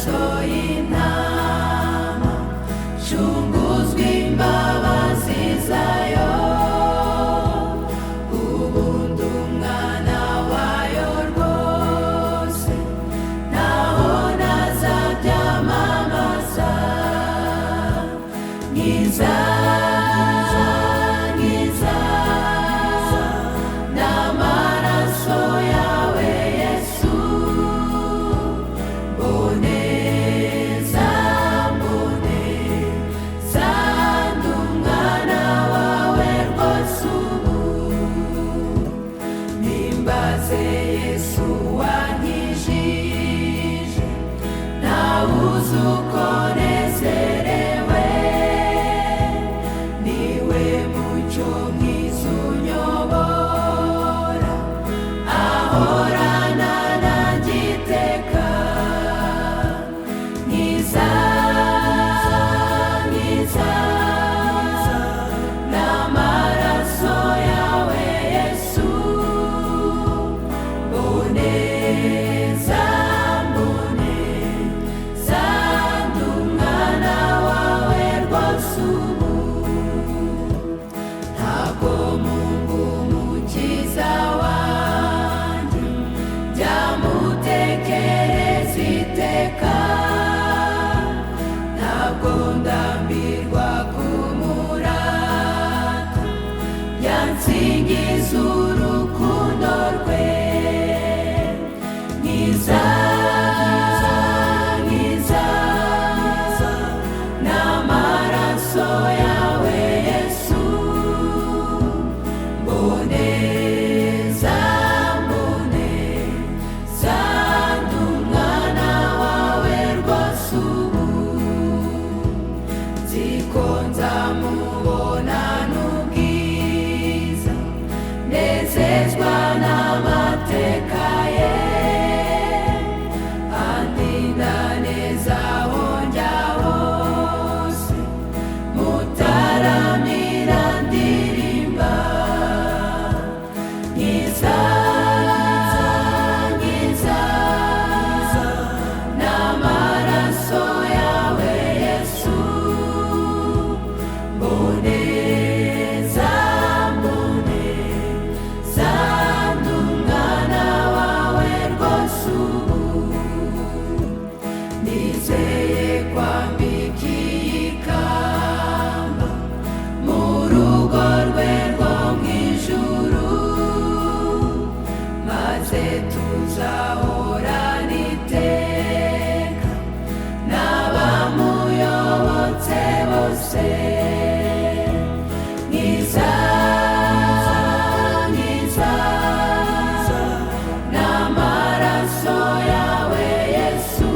n'amaraso y'intama, shunguzwa imbabazi zayo, ubundi umwana wayo rwose naho nazabyamamaza. Nkiza nkiza n'amaraso yawe Yesu, mboneza mboneza ndi umwana wawe rwose ubu. Nimbaze Yesu wankijije, ntawuzi uko nezerewe, niwe mucyo mwiza unyobora, ahorana nanjye iteka. Nkiza nkiza n'amaraso yawe Yesu, mboneza mboneza ndi umwana wawe rwose ubu. Ntabwo Mungu umukiza wanjye byamutekereza iteka, ntabwo ndambirwa kumurata, yansingiza urukundo rwe. Nkiza nkiza n'amaraso yawe Yesu, mboneza mboneza ndi umwana wawe rwose ubu. Nziko nzamubona n'ubwiza, nezezwa n'amateka ye, andinda neza aho njya hose, mutaramira ndirimba. Nkiza nkiza n'amaraso yawe Yesu, mboneza mboneza ndi umwana wawe rwose ubu. Nizeye kwambika iyi kamba mu rugo rwe rwo mu ijuru, maze tuzahorana iteka n'abamuyobotse bose. Nkiza nkiza n'amaraso yawe Yesu,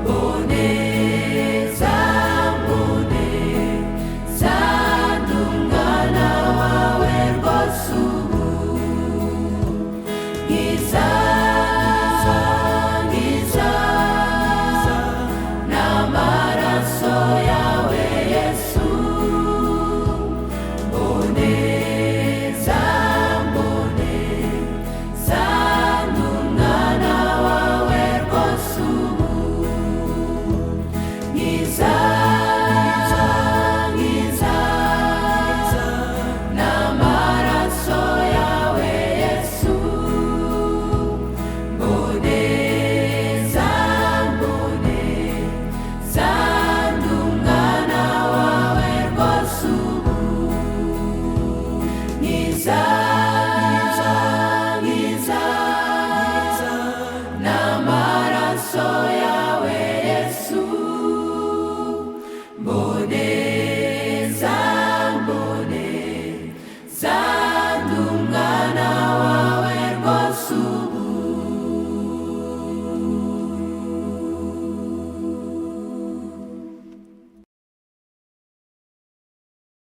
mboneza mboneza ndi umwana wawe rwose ubu. Nkiza nkiza n'amaraso yawe Yesu, mboneza mboneza ndi umwana wawe rwose ubu. Nkiza nkiza n'amaraso yawe Yesu, mboneza mboneza ndi umwana wawe rwose ubu. Nkiza